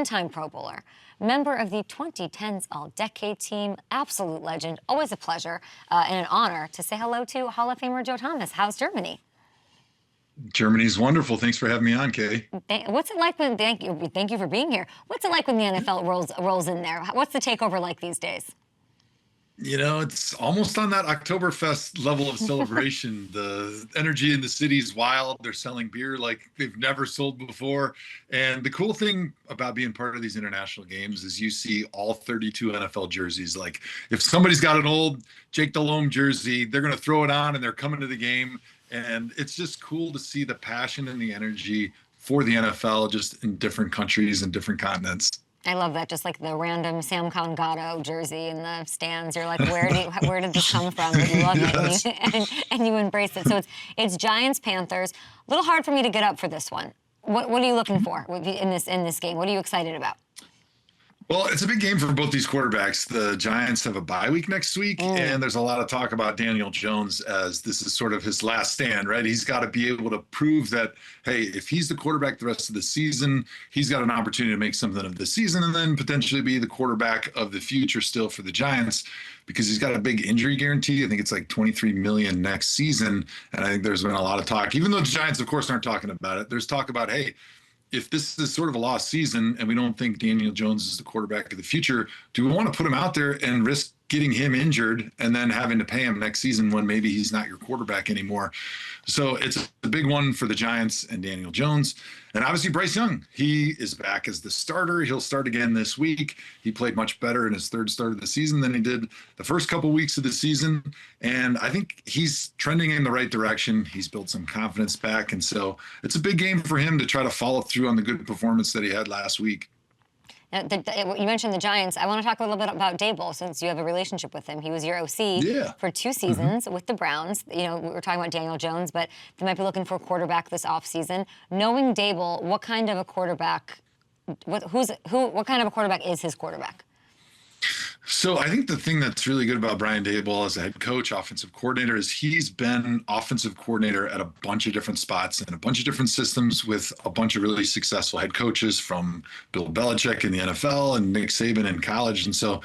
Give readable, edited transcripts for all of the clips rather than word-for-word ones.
Time Pro Bowler, member of the 2010s All-Decade team, absolute legend. Always a pleasure and an honor to say hello to Hall of Famer Joe Thomas. How's Germany? Germany's wonderful. Thanks for having me on, Kay. What's it like when, thank you for being here. What's it like when the NFL rolls in there? What's the takeover like these days? You know, it's almost on that Oktoberfest level of celebration. The energy in the city's wild. They're selling beer like they've never sold before. And the cool thing about being part of these international games is you see all 32 NFL jerseys. Like if somebody's got an old Jake Delhomme jersey, they're going to throw it on and they're coming to the game. And it's just cool to see the passion and the energy for the NFL just in different countries and different continents. I love that, just like the random Sam Congato jersey in the stands. You're like, where did this come from? But you love Yes. it, and you embrace it. So it's Giants, Panthers. A little hard for me to get up for this one. What are you looking for in this game? What are you excited about? Well, it's a big game for both these quarterbacks. The Giants have a bye week next week, and there's a lot of talk about Daniel Jones as this is sort of his last stand, right? He's got to be able to prove that, hey, if he's the quarterback the rest of the season, he's got an opportunity to make something of the season and then potentially be the quarterback of the future still for the Giants because he's got a big injury guarantee. I think it's like $23 million next season, and I think there's been a lot of talk, even though the Giants, of course, aren't talking about it. There's talk about, hey, if this is sort of a lost season and we don't think Daniel Jones is the quarterback of the future, do we want to put him out there and risk getting him injured and then having to pay him next season when maybe he's not your quarterback anymore? So it's a big one for the Giants and Daniel Jones. And obviously Bryce Young, he is back as the starter. He'll start again this week. He played much better in his third start of the season than he did the first couple weeks of the season. And I think he's trending in the right direction. He's built some confidence back. And so it's a big game for him to try to follow through on the good performance that he had last week. Now, you mentioned the Giants. I want to talk a little bit about Daboll, since you have a relationship with him. He was your OC for 2 seasons with the Browns. You know, we were talking about Daniel Jones, but they might be looking for a quarterback this offseason. Knowing Daboll, what kind of a quarterback? What kind of a quarterback is his quarterback? So I think the thing that's really good about Brian Daboll as a head coach, offensive coordinator, is he's been offensive coordinator at a bunch of different spots and a bunch of different systems with a bunch of really successful head coaches, from Bill Belichick in the NFL and Nick Saban in college. And so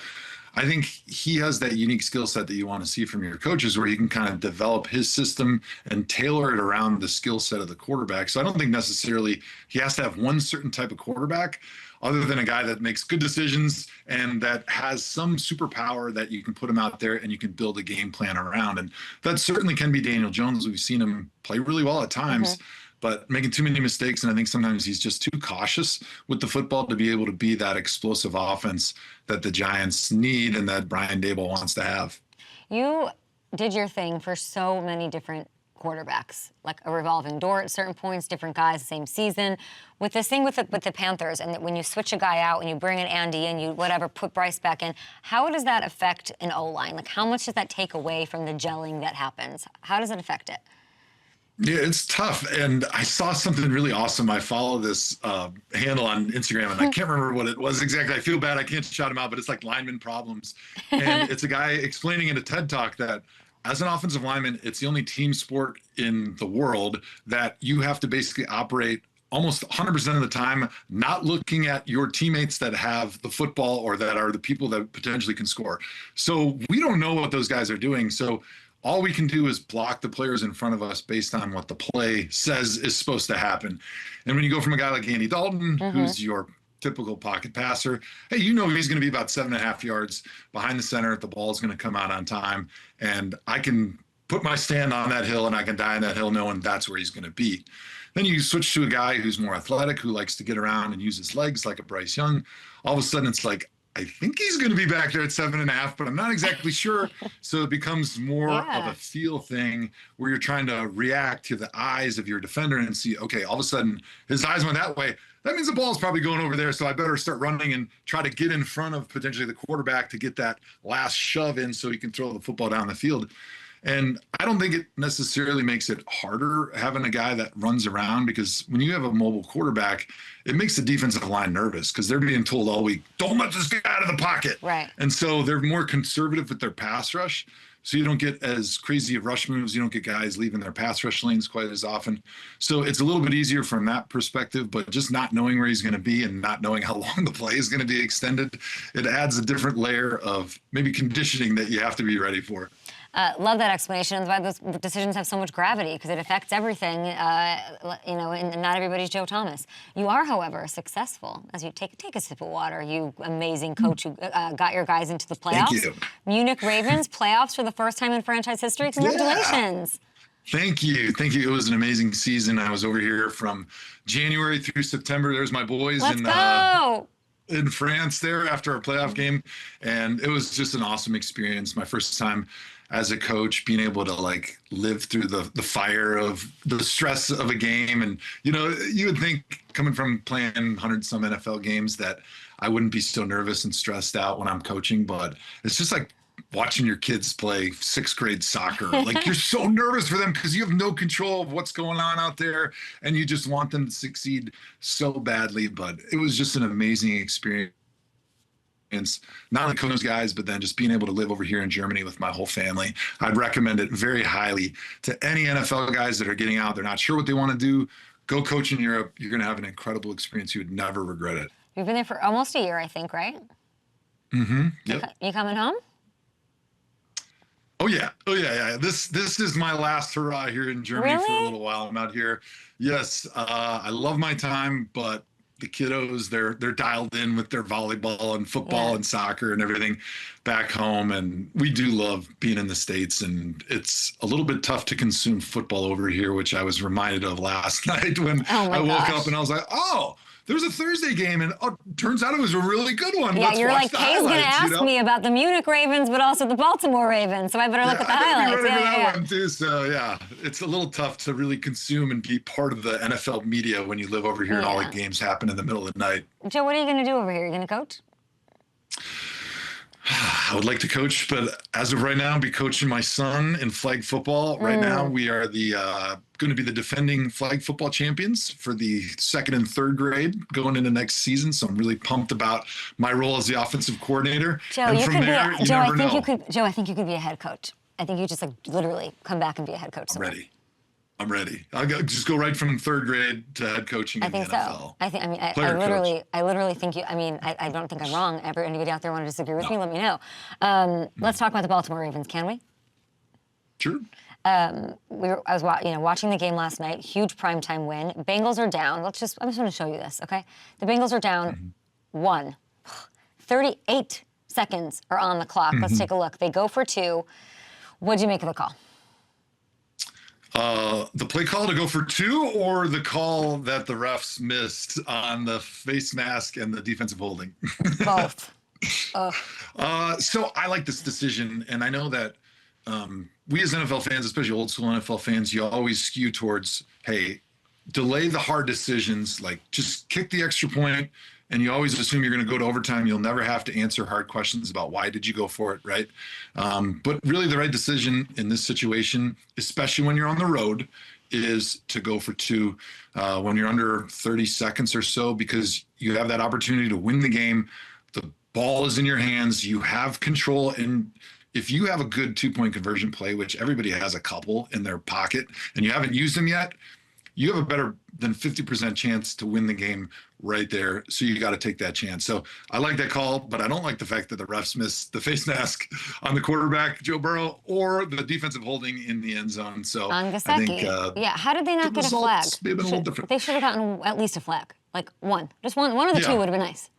I think he has that unique skill set that you want to see from your coaches, where he can kind of develop his system and tailor it around the skill set of the quarterback. So I don't think necessarily he has to have one certain type of quarterback, other than a guy that makes good decisions and that has some superpower that you can put him out there and you can build a game plan around. And that certainly can be Daniel Jones. We've seen him play really well at times, but making too many mistakes. And I think sometimes he's just too cautious with the football to be able to be that explosive offense that the Giants need and that Brian Daboll wants to have. You did your thing for so many different quarterbacks, like a revolving door at certain points, different guys, the same season. With this thing with the Panthers, and that when you switch a guy out and you bring in Andy and you put Bryce back in, how does that affect an O-line? Like, how much does that take away from the gelling that happens? How does it affect it? Yeah, it's tough. And I saw something really awesome. I follow this handle on Instagram, and I can't remember what it was exactly. I feel bad. I can't shout him out, but it's like lineman problems. And it's a guy explaining in a TED Talk that as an offensive lineman, it's the only team sport in the world that you have to basically operate almost 100% of the time, not looking at your teammates that have the football or that are the people that potentially can score. So we don't know what those guys are doing. So all we can do is block the players in front of us based on what the play says is supposed to happen. And when you go from a guy like Andy Dalton, who's your typical pocket passer, hey, you know he's going to be about 7.5 yards behind the center. The ball is going to come out on time, and I can put my stand on that hill and I can die on that hill knowing that's where he's going to be. Then you switch to a guy who's more athletic, who likes to get around and use his legs, like a Bryce Young. All of a sudden it's like, I think he's going to be back there at 7.5, but I'm not exactly sure. So it becomes more of a feel thing where you're trying to react to the eyes of your defender and see, okay, all of a sudden his eyes went that way. That means the ball's probably going over there, so I better start running and try to get in front of potentially the quarterback to get that last shove in so he can throw the football down the field. And I don't think it necessarily makes it harder having a guy that runs around, because when you have a mobile quarterback, it makes the defensive line nervous because they're being told all week, don't let this guy out of the pocket. Right. And so they're more conservative with their pass rush So you don't get as crazy of rush moves. You don't get guys leaving their pass rush lanes quite as often. So it's a little bit easier from that perspective, but just not knowing where he's going to be and not knowing how long the play is going to be extended, it adds a different layer of maybe conditioning that you have to be ready for. Love that explanation. That's why those decisions have so much gravity, because it affects everything, and not everybody's Joe Thomas. You are, however, successful. As you take a sip of water, you amazing coach who got your guys into the playoffs. Thank you. Munich Ravens, playoffs for the first time in franchise history. Congratulations. Yeah. Thank you. It was an amazing season. I was over here from January through September. There's my boys. Let's go. In France there after our playoff game, and it was just an awesome experience. My first time as a coach, being able to like live through the fire of the stress of a game. And you would think, coming from playing 100 some NFL games, that I wouldn't be so nervous and stressed out when I'm coaching, but it's just like watching your kids play sixth grade soccer. Like, you're so nervous for them because you have no control of what's going on out there, and you just want them to succeed so badly. But it was just an amazing experience. Not only coaching those guys, but then just being able to live over here in Germany with my whole family. I'd recommend it very highly to any NFL guys that are getting out. They're not sure what they want to do. Go coach in Europe. You're going to have an incredible experience. You would never regret it. You've been there for almost a year, I think, right? Mm-hmm. Yep. You coming home? Oh yeah. This is my last hurrah here in Germany for a little while. I'm out here. Yes, I love my time, but the kiddos, they're dialed in with their volleyball and football and soccer and everything back home. And we do love being in the States, and it's a little bit tough to consume football over here, which I was reminded of last night when I woke up and I was like, oh, there was a Thursday game, and turns out it was a really good one. Yeah, you're like, Kay's going to ask me about the Munich Ravens, but also the Baltimore Ravens, so I better look at the highlights. Be ready for that one too. So yeah, it's a little tough to really consume and be part of the NFL media when you live over here and all the games happen in the middle of the night. Joe, what are you going to do over here? Are you going to coach? I would like to coach, but as of right now, be coaching my son in flag football. Right now, we are going to be the defending flag football champions for the second and third grade going into next season. So I'm really pumped about my role as the offensive coordinator. Joe, I think you could be a head coach. I think you just literally come back and be a head coach. I'm ready. I'll just go right from third grade to head coaching in the NFL. I literally think you. I mean, I don't think I'm wrong. Anybody out there want to disagree with me? Let me know. Let's talk about the Baltimore Ravens, can we? Sure. I was watching the game last night. Huge primetime win. Bengals are down. I'm just going to show you this, okay? The Bengals are down 1. 38 seconds are on the clock. Let's take a look. They go for 2. What'd you make of the call? The play call to go for 2, or the call that the refs missed on the face mask and the defensive holding? Both. So I like this decision, and I know that we as NFL fans, especially old school NFL fans, you always skew towards, hey, delay the hard decisions, like just kick the extra point, and you always assume you're going to go to overtime. You'll never have to answer hard questions about why did you go for it, right? But really the right decision in this situation, especially when you're on the road, is to go for 2 when you're under 30 seconds or so, because you have that opportunity to win the game. The ball is in your hands. You have control, and if you have a good 2-point conversion play, which everybody has a couple in their pocket, and you haven't used them yet, you have a better than 50% chance to win the game right there. So you got to take that chance. So I like that call, but I don't like the fact that the refs missed the face mask on the quarterback, Joe Burrow, or the defensive holding in the end zone. So on I think, how did they not get a flag? May have been a little different. They should have gotten at least a flag, like one. Just one of the 2 would have been nice.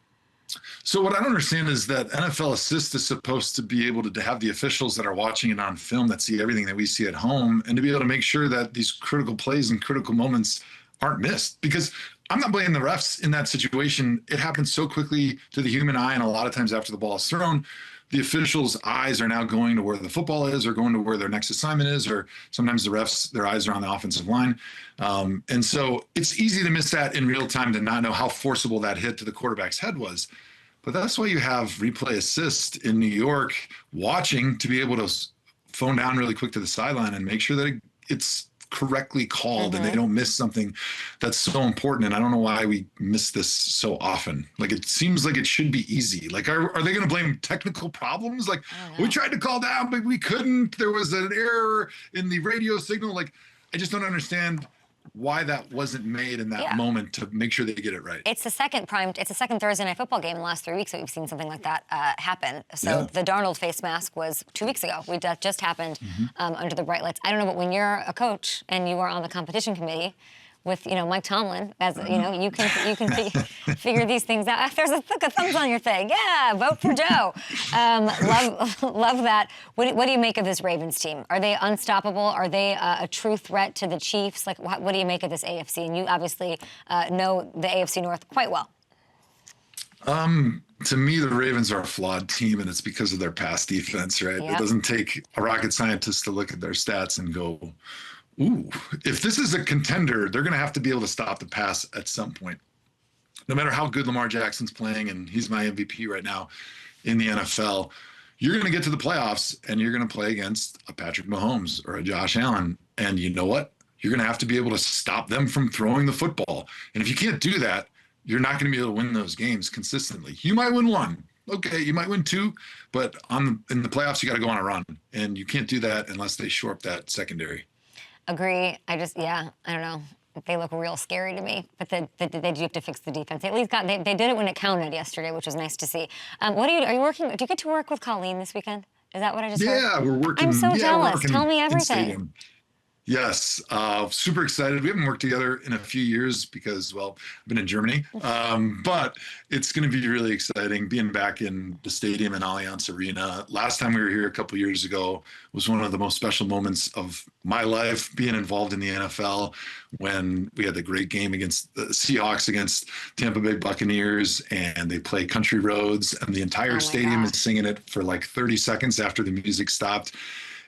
So what I don't understand is that NFL Assist is supposed to be able to have the officials that are watching it on film that see everything that we see at home, and to be able to make sure that these critical plays and critical moments aren't missed. Because I'm not blaming the refs in that situation. It happens so quickly to the human eye, and a lot of times after the ball is thrown, the officials' eyes are now going to where the football is, or going to where their next assignment is, or sometimes the refs, their eyes are on the offensive line. And so it's easy to miss that in real time, to not know how forcible that hit to the quarterback's head was. But that's why you have replay assist in New York watching, to be able to phone down really quick to the sideline and make sure that it's correctly called and they don't miss something that's so important. And I don't know why we miss this so often. Like, it seems like it should be easy. Like, are they going to blame technical problems? Like, we tried to call down, but we couldn't. There was an error in the radio signal. Like, I just don't understand why that wasn't made in that moment to make sure they get it right. It's the second Thursday night football game in the last 3 weeks that we've seen something like that happen. So the Darnold face mask was 2 weeks ago. That just happened under the bright lights. I don't know, but when you're a coach and you are on the competition committee with, Mike Tomlin, as you can figure these things out. There's a thumbs on your thing. Yeah, vote for Joe. Love that. What do you make of this Ravens team? Are they unstoppable? Are they a true threat to the Chiefs? Like, what do you make of this AFC? And you obviously know the AFC North quite well. To me, the Ravens are a flawed team, and it's because of their pass defense, right? It doesn't take a rocket scientist to look at their stats and go, ooh, if this is a contender, they're going to have to be able to stop the pass at some point. No matter how good Lamar Jackson's playing, and he's my MVP right now in the NFL, you're going to get to the playoffs and you're going to play against a Patrick Mahomes or a Josh Allen. And you know what? You're going to have to be able to stop them from throwing the football. And if you can't do that, you're not going to be able to win those games consistently. You might win one. Okay, you might win two, but in the playoffs, you got to go on a run. And you can't do that unless they shore up that secondary. Agree. I don't know. They look real scary to me, but they do have to fix the defense. They at least they did it when it counted yesterday, which was nice to see. Are you working? Do you get to work with Colleen this weekend? Is that what I just heard? Yeah, we're working. I'm so jealous. Tell me everything. Yes, super excited. We haven't worked together in a few years because, well, I've been in Germany. But it's going to be really exciting being back in the stadium in Allianz Arena. Last time we were here a couple years ago was one of the most special moments of my life, being involved in the NFL, when we had the great game against the Seahawks against Tampa Bay Buccaneers, and they play Country Roads, and the entire stadium is singing it for like 30 seconds after the music stopped.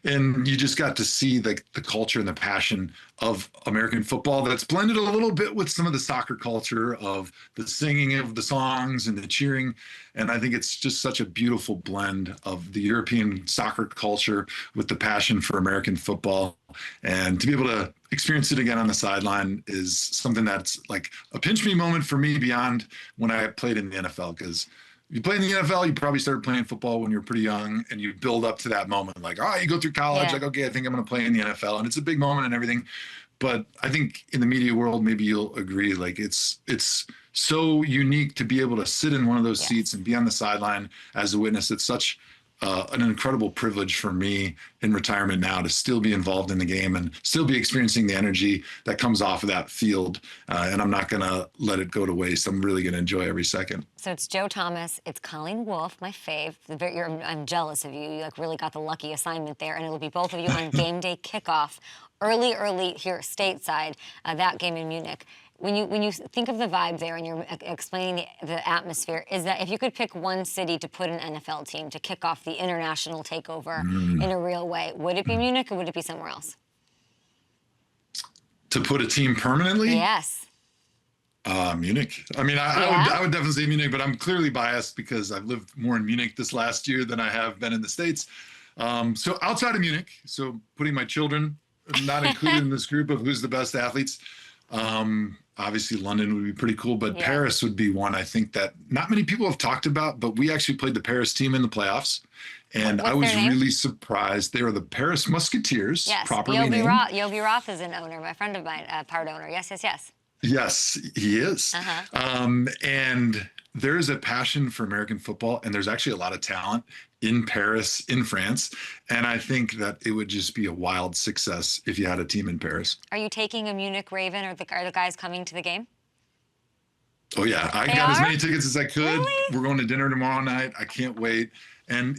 And you just got to see the culture and the passion of American football that's blended a little bit with some of the soccer culture of the singing of the songs and the cheering. And I think it's just such a beautiful blend of the European soccer culture with the passion for American football. And to be able to experience it again on the sideline is something that's like a pinch me moment for me beyond when I played in the NFL, because you play in the NFL, you probably started playing football when you were pretty young, and you build up to that moment. Like, you go through college, like, okay, I think I'm going to play in the NFL. And it's a big moment and everything. But I think in the media world, maybe you'll agree, like, it's so unique to be able to sit in one of those seats and be on the sideline as a witness. It's such an incredible privilege for me in retirement now to still be involved in the game and still be experiencing the energy that comes off of that field. And I'm not going to let it go to waste. I'm really going to enjoy every second. So it's Joe Thomas. It's Colleen Wolfe, my fave. I'm jealous of you. You like really got the lucky assignment there. And it'll be both of you on game day kickoff early here stateside, that game in Munich. When you think of the vibe there and you're explaining the atmosphere, is that if you could pick one city to put an NFL team to kick off the international takeover in a real way, would it be Munich or would it be somewhere else? To put a team permanently? Yes. Munich. I mean, I would definitely say Munich, but I'm clearly biased because I've lived more in Munich this last year than I have been in the States. So outside of Munich, so putting my children not included in this group of who's the best athletes, obviously London would be pretty cool, but Paris would be one I think that not many people have talked about, but we actually played the Paris team in the playoffs. And I was really surprised. They were the Paris Musketeers, properly named. Yogi Roth is an owner, my friend of mine, part owner. Yes. Yes, he is. And there's a passion for American football, and there's actually a lot of talent in Paris, in France. And I think that it would just be a wild success if you had a team in Paris. Are you taking a Munich Raven, or are the guys coming to the game? Oh, yeah. I got as many tickets as I could. Really? We're going to dinner tomorrow night. I can't wait. And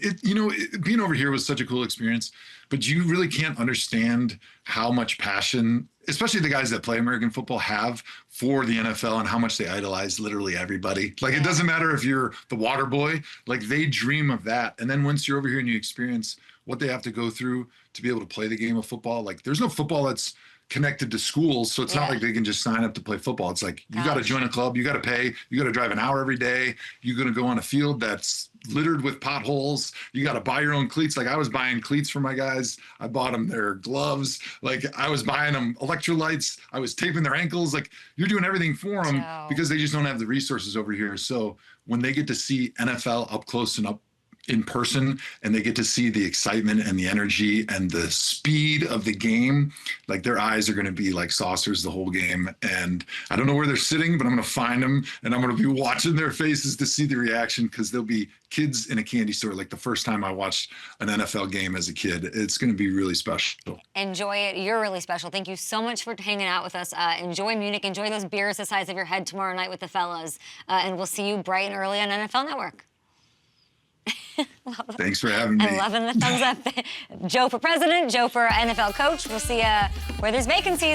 being over here was such a cool experience, but you really can't understand how much passion, especially the guys that play American football, have for the NFL and how much they idolize literally everybody. Like, it doesn't matter if you're the water boy, like they dream of that. And then once you're over here and you experience what they have to go through to be able to play the game of football, like there's no football that's connected to schools, so it's not Yeah. like they can just sign up to play football. It's like you got to Gosh. join a club, you got to pay, you got to drive an hour every day, you're going to go on a field that's littered with potholes, you got to buy your own cleats. Like I was buying cleats for my guys, I bought them their gloves, like I was buying them electrolytes, I was taping their ankles. Like you're doing everything for them Joe. because they just don't have the resources over here. So when they get to see NFL up close and up in person, and they get to see the excitement and the energy and the speed of the game, like their eyes are going to be like saucers the whole game. And I don't know where they're sitting, but I'm going to find them and I'm going to be watching their faces to see the reaction, because there'll be kids in a candy store like the first time I watched an NFL game as a kid. It's going to be really special. Enjoy it. You're really special. Thank you so much for hanging out with us. Enjoy Munich. Enjoy those beers the size of your head tomorrow night with the fellas. And we'll see you bright and early on NFL Network. Thanks for having me. I'm loving the thumbs up. Joe for president, Joe for NFL coach. We'll see where there's vacancies.